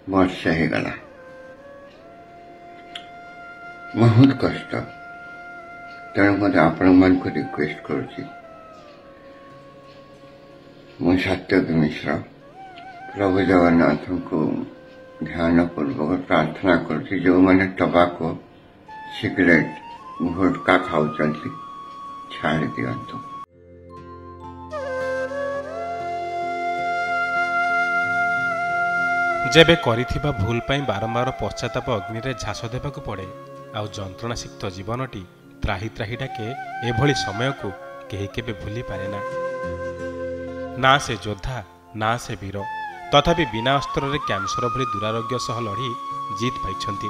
ବର୍ଷେ ହେଇଗଲା। ବହୁତ କଷ୍ଟ। ତେଣୁ ମୋତେ ଆପଣମାନଙ୍କୁ ରିକ୍ୱେଷ୍ଟ କରୁଛି, ମୁଁ ସାତ୍ୟକି ମିଶ୍ର ପ୍ରଭୁ ଜଗନ୍ନାଥଙ୍କୁ ଧ୍ୟାନ ପୂର୍ବକ ପ୍ରାର୍ଥନା କରୁଛି, ଯେଉଁମାନେ ଟବାକୋ, ସିଗାରେଟ୍, ଗୁଟକା ଖାଉଛନ୍ତି ଛାଡ଼ି ଦିଅନ୍ତୁ। ଯେବେ କରିଥିବା ଭୁଲ ପାଇଁ ବାରମ୍ବାର ପଶ୍ଚାତାପ ଅଗ୍ନିରେ ଝାସ ଦେବାକୁ ପଡ଼େ, ଆଉ ଯନ୍ତ୍ରଣାସିକ୍ତ ଜୀବନଟି ତ୍ରାହି ତ୍ରାହି ଡାକେ, ଏଭଳି ସମୟକୁ କେହି କେବେ ଭୁଲି ପାରେନା। ନା ସେ ଯୋଦ୍ଧା, ନା ସେ ବୀର, ତଥାପି ବିନା ଅସ୍ତ୍ରରେ କ୍ୟାନ୍ସର ଭଳି ଦୁରାରୋଗ୍ୟ ସହ ଲଢ଼ି ଜିତ୍ ପାଇଛନ୍ତି।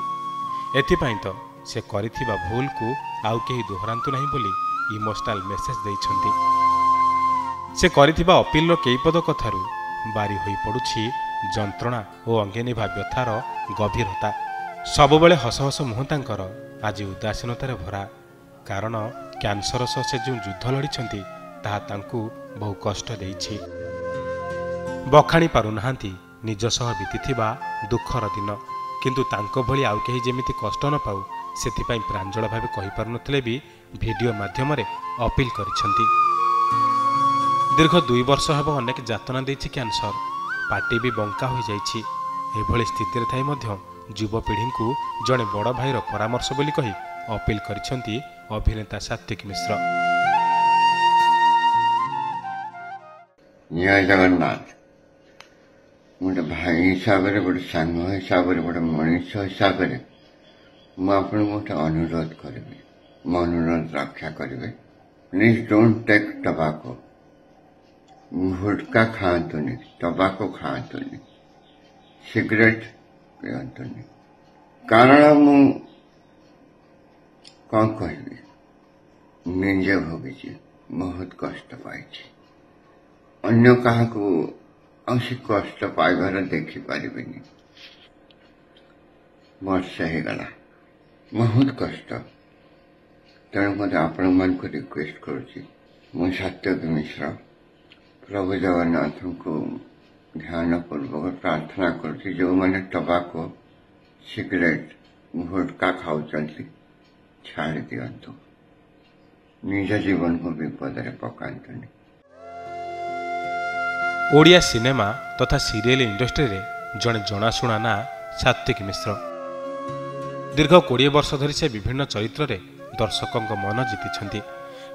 ଏଥିପାଇଁ ତ ସେ କରିଥିବା ଭୁଲକୁ ଆଉ କେହି ଦୋହରାନ୍ତୁ ନାହିଁ ବୋଲି ଇମୋସନାଲ ମେସେଜ ଦେଇଛନ୍ତି। ସେ କରିଥିବା ଅପିଲର କେଇପଦ କଥାରୁ ବାରି ହୋଇପଡ଼ୁଛି ଯନ୍ତ୍ରଣା ଓ ଅଙ୍ଗେନିଭା ବ୍ୟଥାର ଗଭୀରତା। ସବୁବେଳେ ହସ ହସ ମୁହଁ ତାଙ୍କର ଆଜି ଉଦାସୀନତାରେ ଭରା, କାରଣ କ୍ୟାନ୍ସର ସହ ସେ ଯେଉଁ ଯୁଦ୍ଧ ଲଢ଼ିଛନ୍ତି ତାହା ତାଙ୍କୁ ବହୁ କଷ୍ଟ ଦେଇଛି। ବଖାଣି ପାରୁନାହାନ୍ତି ନିଜ ସହ ବିତିଥିବା ଦୁଃଖର ଦିନ, କିନ୍ତୁ ତାଙ୍କ ଭଳି ଆଉ କେହି ଯେମିତି କଷ୍ଟ ନ ପାଉ ସେଥିପାଇଁ ପ୍ରାଞ୍ଜଳ ଭାବେ କହିପାରୁନଥିଲେ ବି ଭିଡ଼ିଓ ମାଧ୍ୟମରେ ଅପିଲ କରିଛନ୍ତି। ଦୀର୍ଘ 2 ବର୍ଷ ହେବ ଅନେକ ଯାତନା ଦେଇଛି କ୍ୟାନ୍ସର, ପାଟି ବି ବଙ୍କା ହୋଇଯାଇଛି। ଏଭଳି ସ୍ଥିତିରେ ଥାଇ ମଧ୍ୟ ଯୁବପିଢ଼ିଙ୍କୁ ଜଣେ ବଡ଼ ଭାଇର ପରାମର୍ଶ ବୋଲି କହି ଅପିଲ କରିଛନ୍ତି ଅଭିନେତା ସାତ୍ୱିକ ମିଶ୍ର। ଜୟ ଜଗନ୍ନାଥ। ଗୋଟେ ଭାଇ ହିସାବରେ, ଗୋଟେ ସାଙ୍ଗ ହିସାବରେ, ଗୋଟେ ମଣିଷ ହିସାବରେ ମୁଁ ଆପଣଙ୍କୁ ଗୋଟେ ଅନୁରୋଧ କରିବି, ମୋ ଅନୁରୋଧ ରକ୍ଷା କରିବେ। Please don't take tobacco. Gutka ଖାଆନ୍ତୁନି, ଟବାକୋ ଖାଆନ୍ତୁନି, ସିଗାରେଟ୍ ପିଅନ୍ତୁନି। କାରଣ ମୁଁ କ'ଣ କହିବି, ନିଜେ ଭୋଗିଛି, ବହୁତ କଷ୍ଟ ପାଇଛି। ଅନ୍ୟ କାହାକୁ ଆଉ ସେ କଷ୍ଟ ପାଇବାର ଦେଖିପାରିବିନି। ବର୍ଷେ ହେଇଗଲା, ବହୁତ କଷ୍ଟ। ତେଣୁ ମୋତେ ଆପଣମାନଙ୍କୁ ରିକ୍ୱେଷ୍ଟ କରୁଛି, ମୁଁ ସାତ୍ୟକି ମିଶ୍ର ପ୍ରଭୁ ଜଗନ୍ନାଥଙ୍କୁ ଧ୍ୟାନ ପୂର୍ବକ ପ୍ରାର୍ଥନା କରୁଛି, ଯେଉଁମାନେ ଟବାକୋ, ସିଗାରେଟ୍, ଗୁଟକା ଖାଉଛନ୍ତି ଛାଡ଼ି ଦିଅନ୍ତୁ। ନିଜ ଜୀବନକୁ ବିପଦରେ ପକାନ୍ତୁନି। ଓଡ଼ିଆ ସିନେମା ତଥା ସିରିଏଲ ଇଣ୍ଡଷ୍ଟ୍ରିରେ ଜଣେ ଜଣାଶୁଣା ନାଁ ସାତ୍ୱିକ ମିଶ୍ର। ଦୀର୍ଘ 20 ବର୍ଷ ଧରି ସେ ବିଭିନ୍ନ ଚରିତ୍ରରେ ଦର୍ଶକଙ୍କ ମନ ଜିତିଛନ୍ତି।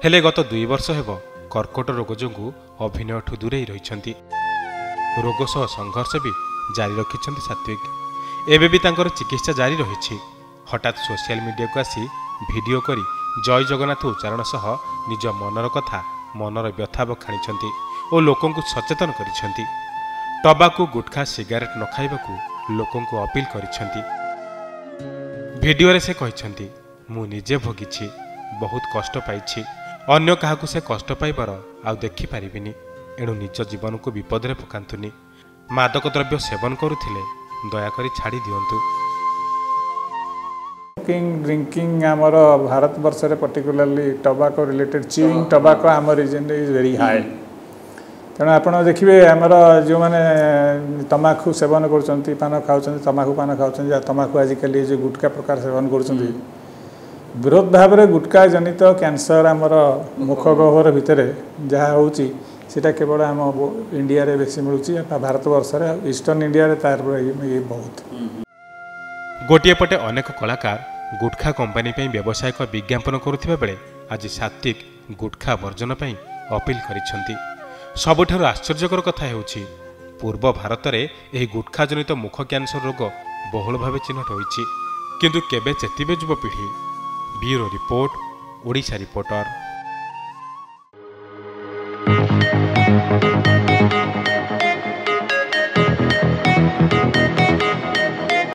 ହେଲେ ଗତ 2 ବର୍ଷ ହେବ କର୍କଟ ରୋଗ ଯୋଗୁଁ ଅଭିନୟଠୁ ଦୂରେଇ ରହିଛନ୍ତି। ରୋଗ ସହ ସଂଘର୍ଷ ବି ଜାରି ରଖିଛନ୍ତି ସାତ୍ୱିକ। ଏବେ ବି ତାଙ୍କର ଚିକିତ୍ସା ଜାରି ରହିଛି। ହଠାତ୍ ସୋସିଆଲ ମିଡ଼ିଆକୁ ଆସି ଭିଡ଼ିଓ କରି ଜୟ ଜଗନ୍ନାଥ ଉଚ୍ଚାରଣ ସହ ନିଜ ମନର କଥା, ମନର ବ୍ୟଥା ବଖାଣିଛନ୍ତି ଓ ଲୋକଙ୍କୁ ସଚେତନ କରିଛନ୍ତି। ଟବାକୋ, ଗୁଟଖା, ସିଗାରେଟ୍ ନ ଖାଇବାକୁ ଲୋକଙ୍କୁ ଅପିଲ କରିଛନ୍ତି। ଭିଡ଼ିଓରେ ସେ କହିଛନ୍ତି, ମୁଁ ନିଜେ ଭୋଗିଛି, ବହୁତ କଷ୍ଟ ପାଇଛି। ଅନ୍ୟ କାହାକୁ ସେ କଷ୍ଟ ପାଇବାର ଆଉ ଦେଖିପାରିବିନି। ଏଣୁ ନିଜ ଜୀବନକୁ ବିପଦରେ ପକାନ୍ତୁନି। ମାଦକ ଦ୍ରବ୍ୟ ସେବନ କରୁଥିଲେ ଦୟାକରି ଛାଡ଼ି ଦିଅନ୍ତୁ। ड्रिंकिंग आमर भारत वर्ष रे पर्टिकुलरली टबाको रिलेटेड चिविंग टबाको आम रीजन इज वेरी हाई। तेणु आपड़ देखिए आमर जो मैंने तमाकू सेवन कर पान खाऊँ, तमाकू पान खाऊँ, तमाकू आजिकल जो गुटका प्रकार सेवन कर बृहत भाव में गुटका जनित कैंसर आमर मुख गह्वर भितर जहाँ होटा केवल आम इंडिया रे बेसी मिलूँ, भारत वर्ष ईस्टर्न इंडिया रे तार ये बहुत। गोटे पटे अनेक कलाकार गुटखा कंपानी व्यावसायिक विज्ञापन करुवा बेले आज सात्विक गुटखा वर्जन अपील करिसेंती। सबुठारु आश्चर्यकर कथा हेउछि पूर्व भारत में यह गुटखा जनित मुख कैंसर रोग बहुल भाव चिन्हट होइछि, किंतु केबे चेतिबे युवपीढ़ी। Bureau report, Odisha reporter.